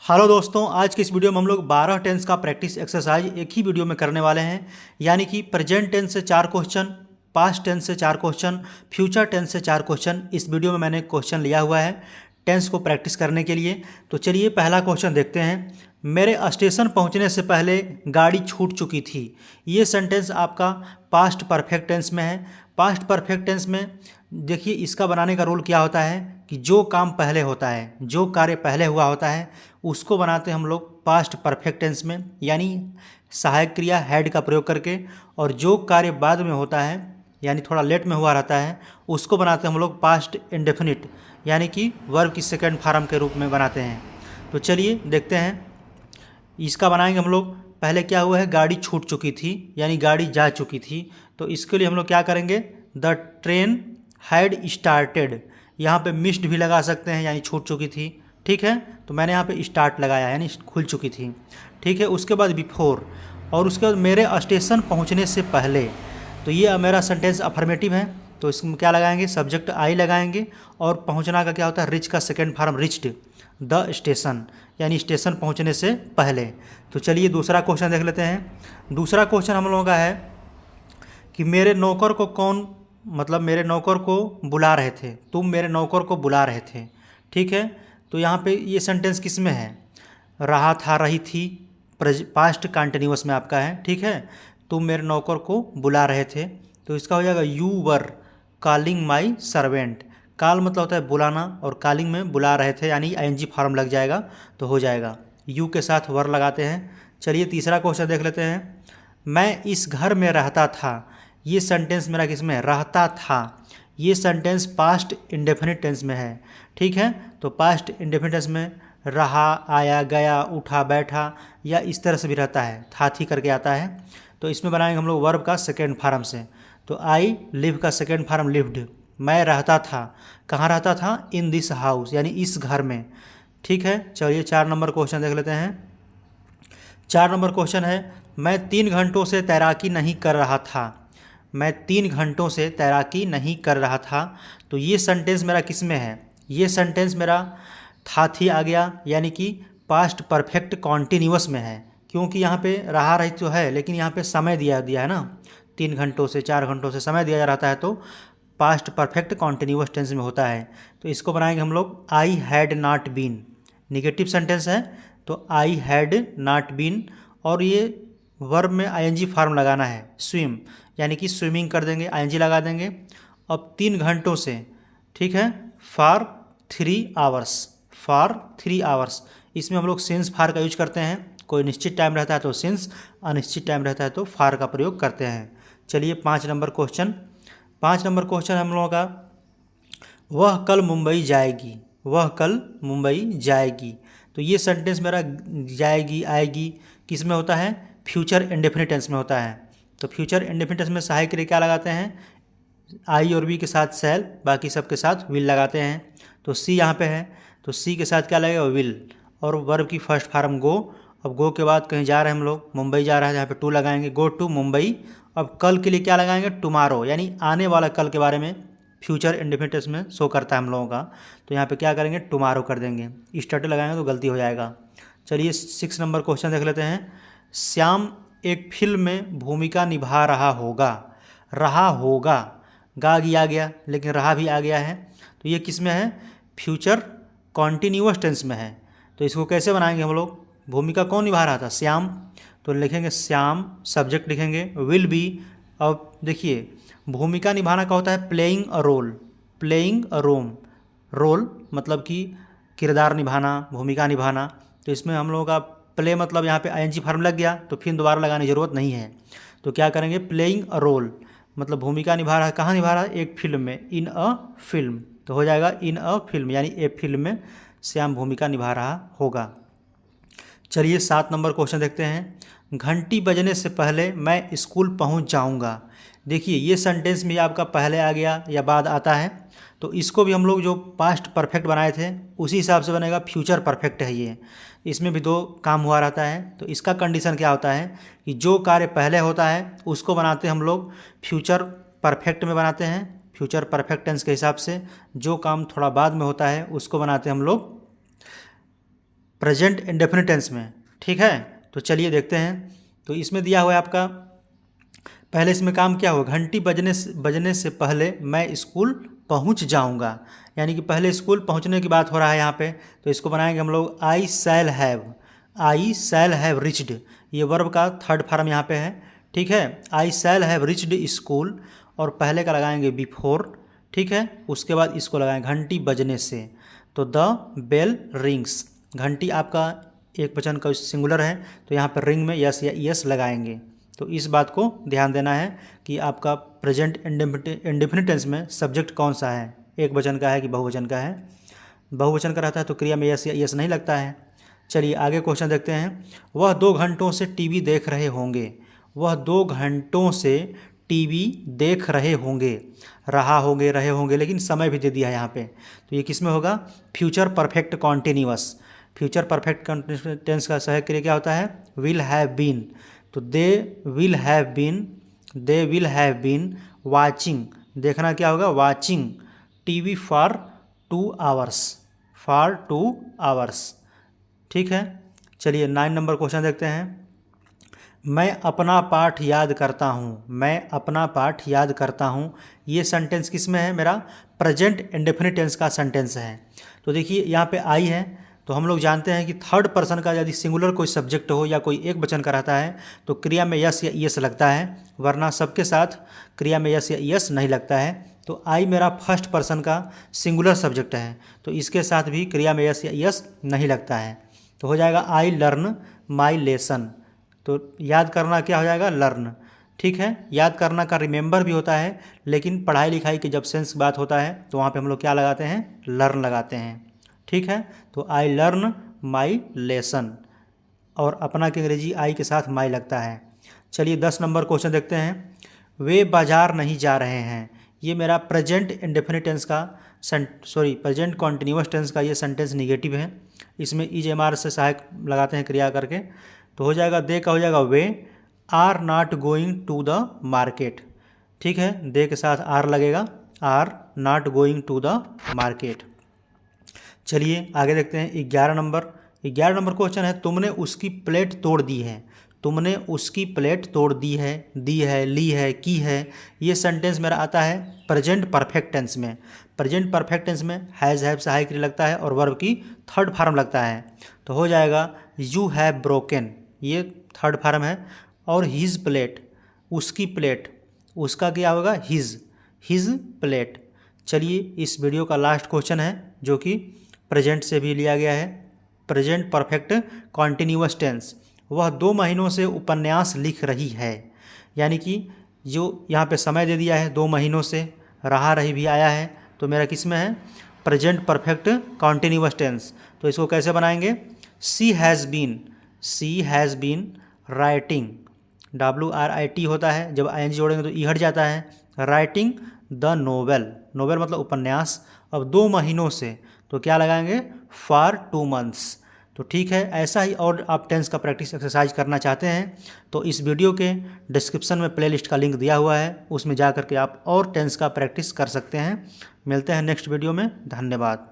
Hello दोस्तों, आज की इस वीडियो में हम लोग 12 टेंस का प्रैक्टिस एक्सरसाइज एक ही वीडियो में करने वाले हैं। यानी कि प्रेजेंट टेंस से 4 क्वेश्चन, पास्ट टेंस से 4 क्वेश्चन, फ्यूचर टेंस से 4 क्वेश्चन। इस वीडियो में मैंने क्वेश्चन लिया हुआ है टेंस को प्रैक्टिस करने के लिए। तो चलिए पहला क्वेश्चन देखते हैं। मेरे स्टेशन पहुंचने से पहले गाड़ी छूट चुकी थी। ये सेंटेंस आपका पास्ट परफेक्ट टेंस में है। पास्ट परफेक्ट टेंस में देखिए इसका बनाने का रूल क्या होता है कि जो काम पहले होता है, जो कार्य पहले हुआ होता है, उसको बनाते हैं हम लोग पास्ट परफेक्ट टेंस में, यानी सहायक क्रिया हैड का प्रयोग करके। और जो कार्य बाद में होता है यानी थोड़ा लेट में हुआ रहता है, उसको बनाते हैं हम लोग पास्ट इंडेफिनिट, यानी कि वर्ब की सेकंड फॉर्म के रूप में बनाते हैं। तो चलिए देखते हैं, इसका बनाएंगे हम लोग। पहले क्या हुआ है, गाड़ी छूट चुकी थी यानी गाड़ी जा चुकी थी। तो इसके लिए हम लोग क्या करेंगे, द ट्रेन हैड स्टार्टेड। यहाँ पे मिस्ड भी लगा सकते हैं यानी छूट चुकी थी, ठीक है। तो मैंने यहाँ पे स्टार्ट लगाया यानी खुल चुकी थी, ठीक है। उसके बाद बिफोर, और उसके बाद मेरे स्टेशन पहुँचने से पहले। तो ये मेरा सेंटेंस अफर्मेटिव है, तो इसमें क्या लगाएंगे, सब्जेक्ट आई लगाएंगे। और पहुँचना का क्या होता है, रिच का second form reached the station, यानी स्टेशन पहुँचने से पहले। तो चलिए दूसरा क्वेश्चन देख लेते हैं। दूसरा क्वेश्चन हम लोगों का है कि मेरे नौकर को कौन, मतलब मेरे नौकर को बुला रहे थे, तुम मेरे नौकर को बुला रहे थे, ठीक है। तो यहाँ पे ये सेंटेंस किस में है, रहा था, रही थी, पास्ट कंटिन्यूअस में आपका है, ठीक है। तुम मेरे नौकर को बुला रहे थे, तो इसका हो जाएगा you were calling my servant. Call मतलब होता है बुलाना, और कॉलिंग में बुला रहे थे यानी आईएनजी फॉर्म लग जाएगा, तो हो जाएगा यू के साथ वर लगाते हैं। चलिए तीसरा क्वेश्चन देख लेते हैं। मैं इस घर में रहता था। ये सेंटेंस मेरा किस में है, रहता था। ये सेंटेंस पास्ट इंडेफिनिट टेंस में है, ठीक है। तो पास्ट इंडेफिनिट टेंस में रहा, आया, गया, उठा, बैठा, या इस तरह से भी रहता है, था थी करके आता है। तो इसमें बनाएंगे हम लोग वर्ब का सेकेंड फॉर्म से। तो आई लिव का सेकेंड फॉर्म लिव्ड। मैं रहता था, कहाँ रहता था, इन दिस हाउस, यानी इस घर में, ठीक है। चलिए 4 नंबर क्वेश्चन देख लेते हैं। 4 नंबर क्वेश्चन है, मैं 3 घंटों से तैराकी नहीं कर रहा था। मैं 3 घंटों से तैराकी नहीं कर रहा था। तो ये सेंटेंस मेरा किस में है, ये सेंटेंस मेरा था थी आ गया, यानी कि पास्ट परफेक्ट कॉन्टिन्यूअस में है। क्योंकि यहाँ पे रहा रही तो है, लेकिन यहाँ पे समय दिया है ना, 3 घंटों से 4 घंटों से समय दिया जा रहता है, तो पास्ट परफेक्ट कॉन्टिन्यूअस टेंस में होता है। तो इसको बनाएंगे हम लोग I had not been. Negative sentence है, तो आई हैड नॉट बीन, और ये वर्ब में आईएनजी फॉर्म लगाना है, स्विम, यानी कि स्विमिंग कर देंगे, आईएनजी लगा देंगे। अब 3 घंटों से, ठीक है, फॉर 3 आवर्स, फॉर 3 आवर्स। इसमें हम लोग सिंस फार का यूज करते हैं। कोई निश्चित टाइम रहता है तो सिंस, अनिश्चित टाइम रहता है तो फार का प्रयोग करते हैं। चलिए 5 नंबर क्वेश्चन। 5 नंबर क्वेश्चन हम लोगों का, वह कल मुंबई जाएगी, वह कल मुंबई जाएगी। तो ये सेंटेंस मेरा जाएगी, आएगी किस में होता है, फ्यूचर इंडेफिनिट टेंस में होता है। तो फ्यूचर इंडेफिनिट टेंस में सहायक क्रिया क्या लगाते हैं, आई और बी के साथ सेल, बाकी सब के साथ विल लगाते हैं। तो सी यहाँ पे है, तो सी के साथ क्या लगेगा, विल, और वर्ब की फर्स्ट फॉर्म गो। अब गो के बाद कहीं जा रहे हैं हम लोग, मुंबई जा रहा है, यहाँ पे टू लगाएंगे, गो टू मुंबई। अब कल के लिए क्या लगाएंगे, टुमारो, यानी आने वाला कल के बारे में फ्यूचर इंडेफिनिट टेंस में शो करता है हम लोगों का। तो यहाँ पे क्या करेंगे, टुमारो कर देंगे, स्टार्ट लगाएंगे तो गलती हो जाएगा। चलिए 6 नंबर क्वेश्चन देख लेते हैं। श्याम एक फिल्म में भूमिका निभा रहा होगा। रहा होगा, गा भी आ गया, लेकिन रहा भी आ गया है। तो ये किस में है, फ्यूचर कॉन्टिन्यूअस टेंस में है। तो इसको कैसे बनाएंगे हम लोग, भूमिका कौन निभा रहा था, श्याम। तो लिखेंगे श्याम, सब्जेक्ट लिखेंगे विल बी। अब देखिए भूमिका निभाना का होता है playing a role, playing a role मतलब कि किरदार निभाना, भूमिका निभाना। तो इसमें हम लोगों का प्ले मतलब यहाँ पे आईएनजी फॉर्म लग गया, तो फिर दोबारा लगाने की ज़रूरत नहीं है। तो क्या करेंगे, प्लेइंग अ रोल मतलब भूमिका निभा रहा है, कहाँ निभा रहा है, एक फिल्म में, इन अ फिल्म। तो हो जाएगा इन अ फिल्म, यानी ए फिल्म में श्याम भूमिका निभा रहा होगा। चलिए 7 नंबर क्वेश्चन देखते हैं। घंटी बजने से पहले मैं स्कूल पहुंच जाऊंगा। देखिए ये सेंटेंस भी आपका पहले आ गया या बाद आता है, तो इसको भी हम लोग जो पास्ट परफेक्ट बनाए थे उसी हिसाब से बनेगा, फ्यूचर परफेक्ट है ये। इसमें भी 2 काम हुआ रहता है। तो इसका कंडीशन क्या होता है कि जो कार्य पहले होता है उसको बनाते हम लोग फ्यूचर परफेक्ट में बनाते हैं, फ्यूचर परफेक्ट टेंस के हिसाब से। जो काम थोड़ा बाद में होता है उसको बनाते हम लोग प्रेजेंट इंडेफिनिट टेंस में। ठीक है, तो चलिए देखते हैं। तो इसमें दिया हुआ है आपका, पहले इसमें काम क्या हुआ, घंटी बजने से पहले मैं स्कूल पहुंच जाऊंगा, यानी कि पहले स्कूल पहुंचने की बात हो रहा है यहाँ पे। तो इसको बनाएंगे हम लोग आई शैल हैव रिच्ड, ये वर्ब का थर्ड फॉर्म यहाँ पे है। ठीक है, आई शैल हैव रिच्ड स्कूल, और पहले का लगाएंगे बिफोर। ठीक है, उसके बाद इसको लगाएंगे घंटी बजने से, तो द बेल रिंग्स। घंटी आपका एक वचन का सिंगुलर है, तो यहाँ पर रिंग में यस या यस लगाएंगे। तो इस बात को ध्यान देना है कि आपका प्रेजेंट इंडेफिनिट टेंस में सब्जेक्ट कौन सा है, एक वचन का है कि बहुवचन का है। बहुवचन का रहता है तो क्रिया में यस या यस नहीं लगता है। चलिए आगे क्वेश्चन देखते हैं। वह 2 घंटों से टीवी देख रहे होंगे, वह 2 घंटों से टीवी देख रहे होंगे, रहे होंगे, लेकिन समय भी दे दिया है यहाँ पे। तो ये किस में होगा, future perfect continuous. Future perfect tense का सहायक क्रिया क्या होता है, विल हैव बीन। तो they will have been watching, देखना क्या होगा, वाचिंग टीवी फॉर 2 आवर्स। ठीक है, चलिए 9 नंबर क्वेश्चन देखते हैं। मैं अपना पाठ याद करता हूँ, ये सेंटेंस किस में है, मेरा प्रेजेंट इंडेफिनिट टेंस का सेंटेंस है। तो देखिए यहाँ पे आई है, तो हम लोग जानते हैं कि थर्ड पर्सन का यदि सिंगुलर कोई सब्जेक्ट हो या कोई एक वचन का रहता है तो क्रिया में यस या यस लगता है, वरना सबके साथ क्रिया में यस या यस नहीं लगता है। तो आई मेरा फर्स्ट पर्सन का सिंगुलर सब्जेक्ट है, तो इसके साथ भी क्रिया में यस या यस नहीं लगता है। तो हो जाएगा आई लर्न माई लेसन। तो याद करना क्या हो जाएगा, लर्न। ठीक है, याद करना का रिमेंबर भी होता है, लेकिन पढ़ाई लिखाई की जब सेंस बात होता है तो वहाँ पे हम लोग क्या लगाते हैं, लर्न लगाते हैं। ठीक है, तो आई लर्न माई लेसन, और अपना की अंग्रेजी आई के साथ माई लगता है। चलिए 10 नंबर क्वेश्चन देखते हैं। वे बाजार नहीं जा रहे हैं, ये मेरा प्रेजेंट इंडेफिनिट टेंस का प्रेजेंट कॉन्टिन्यूअस टेंस का ये सेंटेंस निगेटिव है। इसमें इज एम आर से सहायक लगाते हैं क्रिया करके, तो हो जाएगा दे का हो जाएगा we are not going to the market. ठीक है, दे के साथ आर लगेगा, are not going to the market. चलिए आगे देखते हैं 11 नंबर क्वेश्चन है। तुमने उसकी प्लेट तोड़ दी है, तुमने उसकी प्लेट तोड़ दी है, ली है, की है। ये सेंटेंस मेरा आता है प्रेजेंट परफेक्ट टेंस में। प्रेजेंट परफेक्ट टेंस में हैज़ हैव सहायक क्रिया लगता है और वर्ब की थर्ड फॉर्म लगता है। तो हो जाएगा यू हैव ब्रोकन, ये थर्ड फॉर्म है, और हिज प्लेट, उसकी प्लेट, उसका क्या होगा, हिज प्लेट। चलिए इस वीडियो का लास्ट क्वेश्चन है जो कि प्रेजेंट से भी लिया गया है, प्रेजेंट परफेक्ट कॉन्टिन्यूअस टेंस। वह 2 महीनों से उपन्यास लिख रही है, यानी कि जो यहाँ पे समय दे दिया है 2 महीनों से, रही भी आया है, तो मेरा किस में है, प्रेजेंट परफेक्ट कॉन्टिन्यूअस टेंस। तो इसको कैसे बनाएंगे, सी हैज़ बीन राइटिंग, WRIT होता है, जब ING जोड़ेंगे तो ई हट जाता है, राइटिंग द नोवेल मतलब उपन्यास। अब 2 महीनों से तो क्या लगाएंगे, फॉर 2 मंथ्स। तो ठीक है, ऐसा ही और आप टेंस का प्रैक्टिस एक्सरसाइज करना चाहते हैं तो इस वीडियो के डिस्क्रिप्शन में प्लेलिस्ट का लिंक दिया हुआ है, उसमें जा करके आप और टेंस का प्रैक्टिस कर सकते हैं। मिलते हैं नेक्स्ट वीडियो में, धन्यवाद।